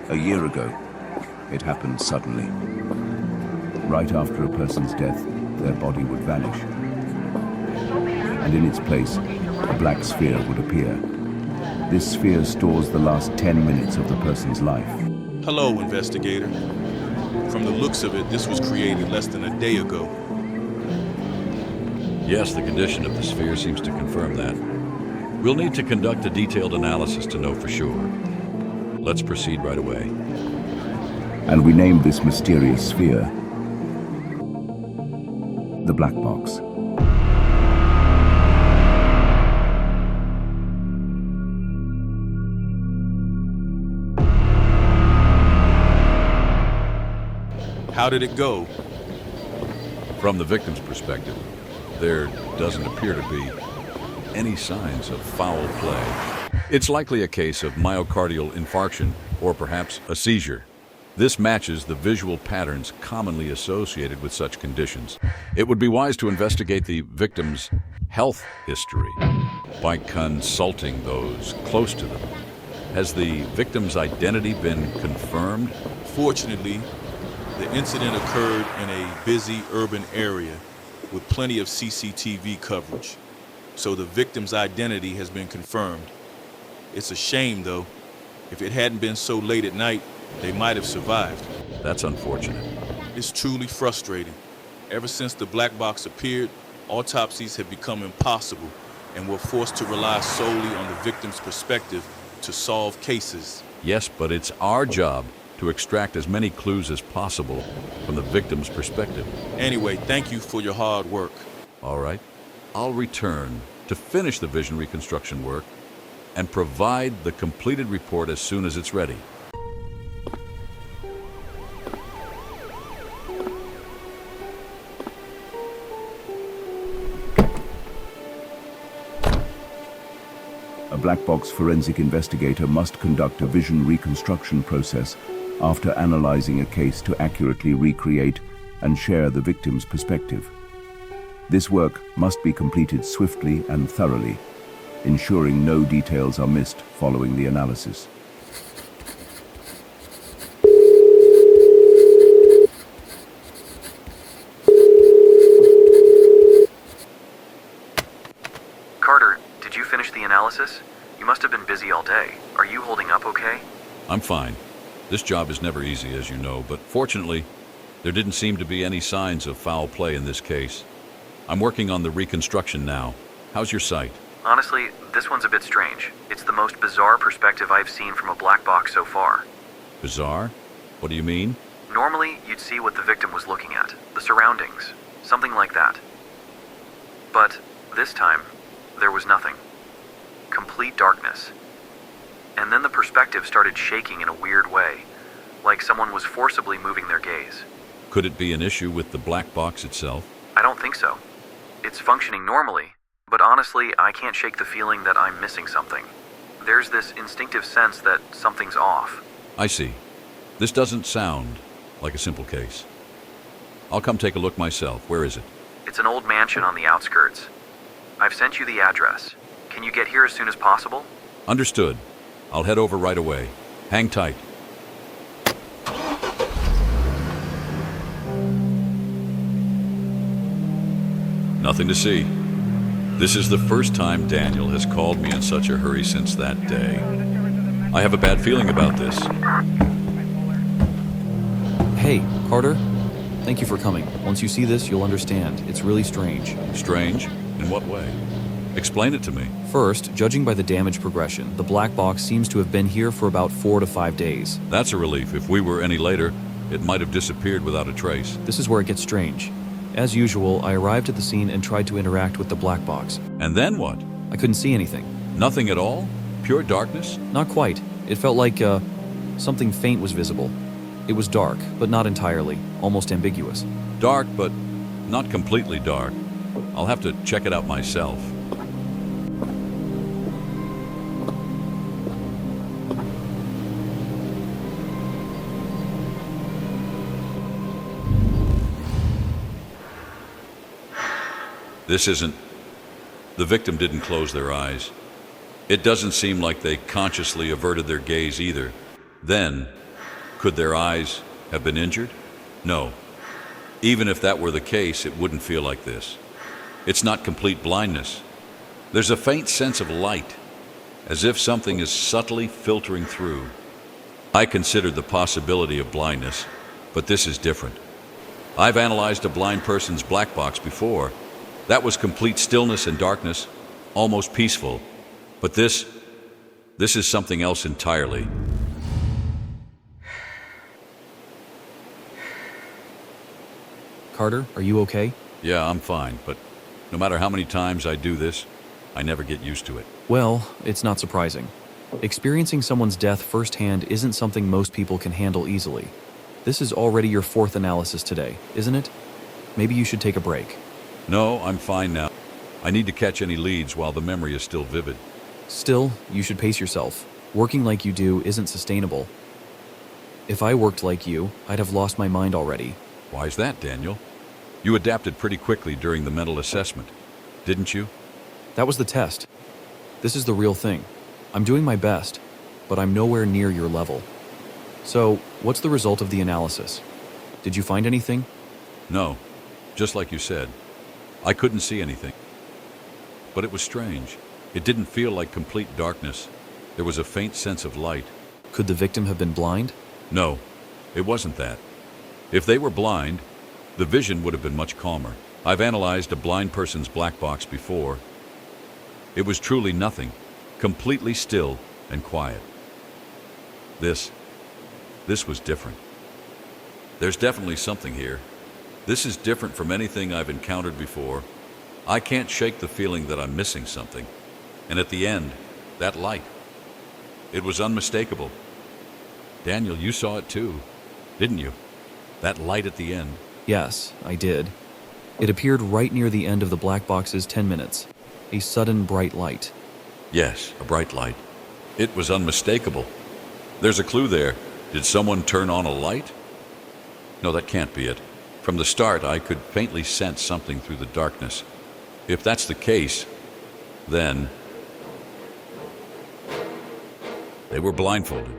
A year ago, it happened suddenly. Right after a person's death, their body would vanish. And in its place, a black sphere would appear. This sphere stores the last 10 minutes of the person's life. Hello, investigator. From the looks of it, this was created less than a day ago. Yes, the condition of the sphere seems to confirm that. We'll need to conduct a detailed analysis to know for sure. Let's proceed right away. And we named this mysterious sphere the Black Box. How did it go? From the victim's perspective, there doesn't appear to be any signs of foul play. It's likely a case of myocardial infarction or perhaps a seizure. This matches the visual patterns commonly associated with such conditions. It would be wise to investigate the victim's health history by consulting those close to them. Has the victim's identity been confirmed? Fortunately, the incident occurred in a busy urban area with plenty of CCTV coverage, so the victim's identity has been confirmed. It's a shame, though. If it hadn't been so late at night, they might have survived. That's unfortunate. It's truly frustrating. Ever since the black box appeared, autopsies have become impossible, and we're forced to rely solely on the victim's perspective to solve cases. Yes, but it's our job to extract as many clues as possible from the victim's perspective. Anyway, thank you for your hard work. All right. I'll return to finish the vision reconstruction work and provide the completed report as soon as it's ready. A black box forensic investigator must conduct a vision reconstruction process after analyzing a case to accurately recreate and share the victim's perspective. This work must be completed swiftly and thoroughly, ensuring no details are missed following the analysis. Carter, did you finish the analysis? You must have been busy all day. Are you holding up okay? I'm fine. This job is never easy, as you know, but fortunately, there didn't seem to be any signs of foul play in this case. I'm working on the reconstruction now. How's your sight? Honestly, this one's a bit strange. It's the most bizarre perspective I've seen from a black box so far. Bizarre? What do you mean? Normally, you'd see what the victim was looking at, the surroundings, something like that. But this time, there was nothing. Complete darkness. And then the perspective started shaking in a weird way, like someone was forcibly moving their gaze. Could it be an issue with the black box itself? I don't think so. It's functioning normally, but honestly, I can't shake the feeling that I'm missing something. There's this instinctive sense that something's off. I see. This doesn't sound like a simple case. I'll come take a look myself. Where is it? It's an old mansion on the outskirts. I've sent you the address. Can you get here as soon as possible? Understood. I'll head over right away. Hang tight. Nothing to see. This is the first time Daniel has called me in such a hurry since that day. I have a bad feeling about this. Hey, Carter. Thank you for coming. Once you see this, you'll understand. It's really strange. Strange? In what way? Explain it to me. First, judging by the damage progression, the black box seems to have been here for about 4 to 5 days. That's a relief. If we were any later, it might have disappeared without a trace. This is where it gets strange. As usual, I arrived at the scene and tried to interact with the black box. And then what? I couldn't see anything. Nothing at all? Pure darkness? Not quite. It felt like, something faint was visible. It was dark, but not entirely. Almost ambiguous. Dark, but not completely dark. I'll have to check it out myself. This isn't... The victim didn't close their eyes. It doesn't seem like they consciously averted their gaze either. Then, could their eyes have been injured? No. Even if that were the case, it wouldn't feel like this. It's not complete blindness. There's a faint sense of light, as if something is subtly filtering through. I considered the possibility of blindness, but this is different. I've analyzed a blind person's black box before. That was complete stillness and darkness, almost peaceful. But this is something else entirely. Carter, are you okay? Yeah, I'm fine, but no matter how many times I do this, I never get used to it. Well, it's not surprising. Experiencing someone's death firsthand isn't something most people can handle easily. This is already your 4th analysis today, isn't it? Maybe you should take a break. No, I'm fine now. I need to catch any leads while the memory is still vivid. Still, you should pace yourself. Working like you do isn't sustainable. If I worked like you, I'd have lost my mind already. Why's that, Daniel? You adapted pretty quickly during the mental assessment, didn't you? That was the test. This is the real thing. I'm doing my best, but I'm nowhere near your level. So, what's the result of the analysis? Did you find anything? No, just like you said. I couldn't see anything. But it was strange. It didn't feel like complete darkness. There was a faint sense of light. Could the victim have been blind? No, it wasn't that. If they were blind, the vision would have been much calmer. I've analyzed a blind person's black box before. It was truly nothing, completely still and quiet. This was different. There's definitely something here. This is different from anything I've encountered before. I can't shake the feeling that I'm missing something. And at the end, that light. It was unmistakable. Daniel, you saw it too, didn't you? That light at the end. Yes, I did. It appeared right near the end of the black box's 10 minutes. A sudden bright light. Yes, a bright light. It was unmistakable. There's a clue there. Did someone turn on a light? No, that can't be it. From the start, I could faintly sense something through the darkness. If that's the case, then they were blindfolded.